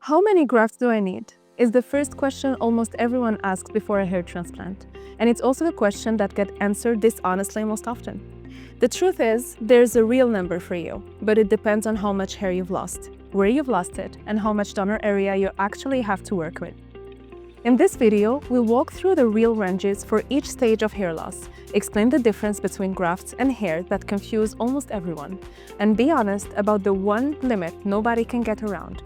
How many grafts do I need? Is the first question almost everyone asks before a hair transplant. And it's also the question that gets answered dishonestly most often. The truth is, there's a real number for you, but it depends on how much hair you've lost, where you've lost it, and how much donor area you actually have to work with. In this video, we'll walk through the real ranges for each stage of hair loss, explain the difference between grafts and hair that confuse almost everyone, and be honest about the one limit nobody can get around.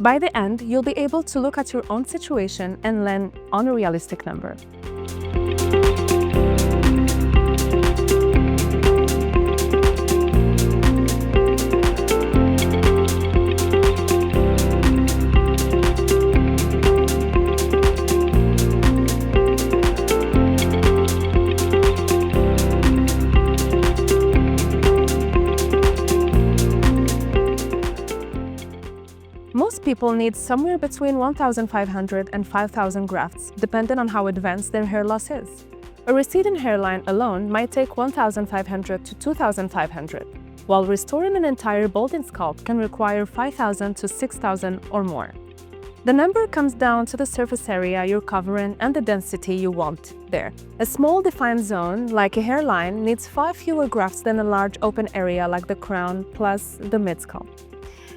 By the end, you'll be able to look at your own situation and land on a realistic number. Most people need somewhere between 1,500 and 5,000 grafts, depending on how advanced their hair loss is. A receding hairline alone might take 1,500 to 2,500, while restoring an entire balding scalp can require 5,000 to 6,000 or more. The number comes down to the surface area you're covering and the density you want there. A small defined zone, like a hairline, needs 5 fewer grafts than a large open area like the crown plus the mid-scalp.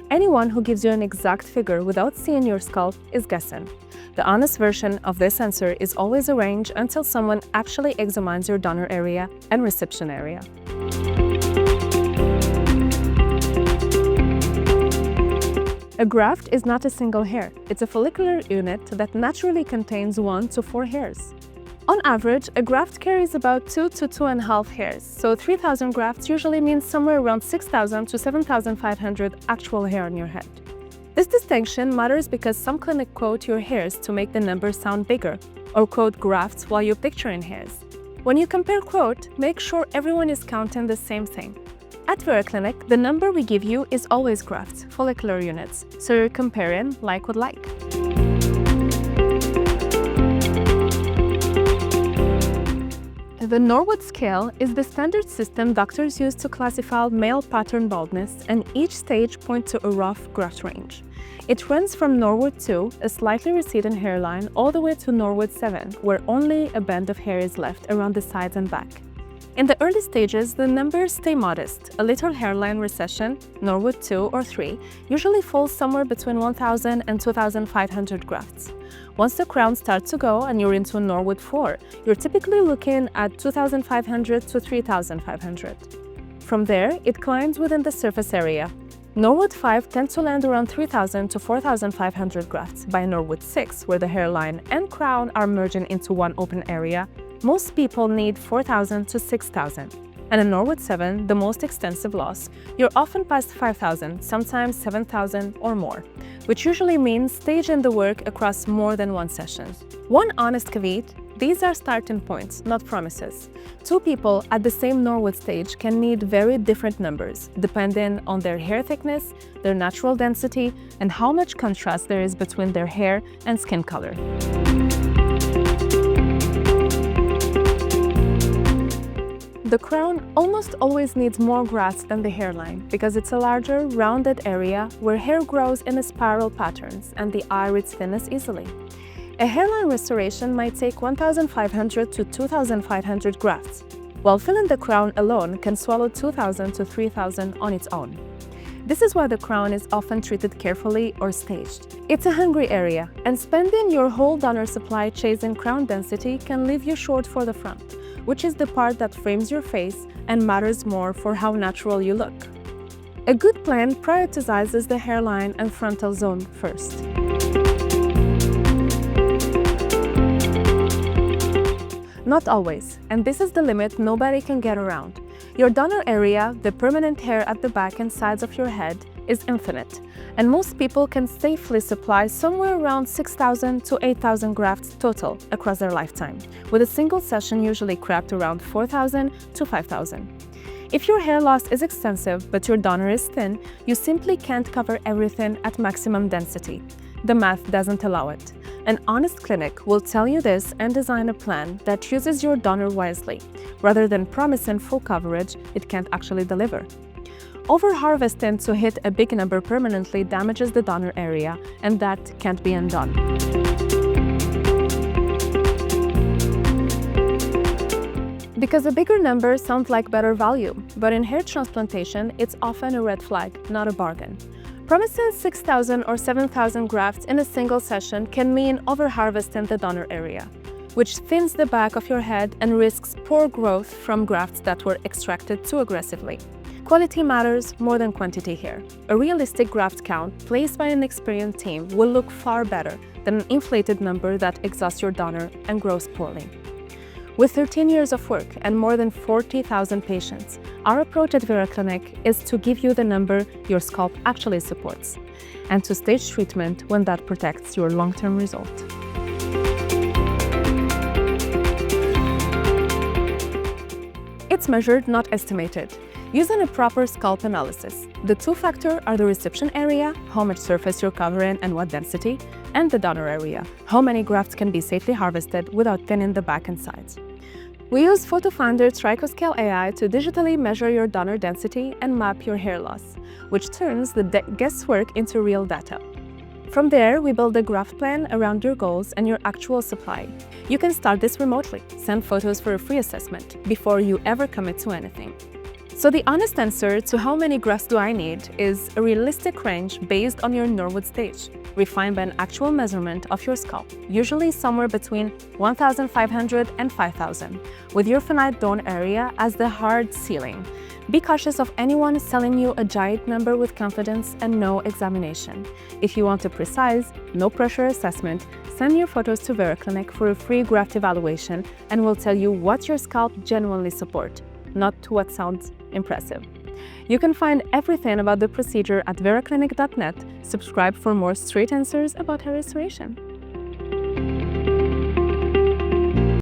Anyone who gives you an exact figure without seeing your scalp is guessing. The honest version of this answer is always a range until someone actually examines your donor area and recipient area. A graft is not a single hair. It's a follicular unit that naturally contains 1 to 4 hairs. On average, a graft carries about 2 to 2.5 hairs, so 3,000 grafts usually means somewhere around 6,000 to 7,500 actual hair on your head. This distinction matters because some clinics quote your hairs to make the number sound bigger, or quote grafts while you're picturing hairs. When you compare quote, make sure everyone is counting the same thing. At Vera Clinic, the number we give you is always grafts, follicular units, so you're comparing like with like. The Norwood scale is the standard system doctors use to classify male pattern baldness, and each stage points to a rough graft range. It runs from Norwood 2, a slightly receding hairline, all the way to Norwood 7, where only a band of hair is left around the sides and back. In the early stages, the numbers stay modest. A little hairline recession, Norwood 2 or 3, usually falls somewhere between 1,000 and 2,500 grafts. Once the crown starts to go and you're into Norwood 4, you're typically looking at 2,500 to 3,500. From there, it climbs within the surface area. Norwood 5 tends to land around 3,000 to 4,500 grafts. By Norwood 6, where the hairline and crown are merging into one open area, most people need 4,000 to 6,000. And in Norwood 7, the most extensive loss, you're often past 5,000, sometimes 7,000 or more, which usually means staging the work across more than one session. One honest caveat: these are starting points, not promises. 2 people at the same Norwood stage can need very different numbers, depending on their hair thickness, their natural density, and how much contrast there is between their hair and skin color. The crown almost always needs more grafts than the hairline because it's a larger, rounded area where hair grows in a spiral patterns and the eye reads thinness easily. A hairline restoration might take 1,500 to 2,500 grafts, while filling the crown alone can swallow 2,000 to 3,000 on its own. This is why the crown is often treated carefully or staged. It's a hungry area, and spending your whole donor supply chasing crown density can leave you short for the front, which is the part that frames your face and matters more for how natural you look. A good plan prioritizes the hairline and frontal zone first. Not always, and this is the limit nobody can get around. Your donor area, the permanent hair at the back and sides of your head, is infinite, and most people can safely supply somewhere around 6,000 to 8,000 grafts total across their lifetime, with a single session usually capped around 4,000 to 5,000. If your hair loss is extensive but your donor is thin, you simply can't cover everything at maximum density. The math doesn't allow it. An honest clinic will tell you this and design a plan that uses your donor wisely, rather than promising full coverage it can't actually deliver. Over-harvesting to hit a big number permanently damages the donor area, and that can't be undone. Because a bigger number sounds like better value, but in hair transplantation, it's often a red flag, not a bargain. Promising 6,000 or 7,000 grafts in a single session can mean over-harvesting the donor area, which thins the back of your head and risks poor growth from grafts that were extracted too aggressively. Quality matters more than quantity here. A realistic graft count placed by an experienced team will look far better than an inflated number that exhausts your donor and grows poorly. With 13 years of work and more than 40,000 patients, our approach at Vera Clinic is to give you the number your scalp actually supports, and to stage treatment when that protects your long-term result. It's measured, not estimated, using a proper scalp analysis. The two factors are the recipient area, how much surface you're covering and what density, and the donor area, how many grafts can be safely harvested without thinning the back and sides. We use PhotoFinder TrichoScale AI to digitally measure your donor density and map your hair loss, which turns the guesswork into real data. From there, we build a graft plan around your goals and your actual supply. You can start this remotely. Send photos for a free assessment before you ever commit to anything. So the honest answer to how many grafts do I need is a realistic range based on your Norwood stage, refined by an actual measurement of your scalp, usually somewhere between 1,500 and 5,000, with your finite donor area as the hard ceiling. Be cautious of anyone selling you a giant number with confidence and no examination. If you want a precise, no-pressure assessment, send your photos to Vera Clinic for a free graft evaluation, and we'll tell you what your scalp genuinely supports, not what sounds impressive. You can find everything about the procedure at veraclinic.net. Subscribe for more straight answers about hair restoration.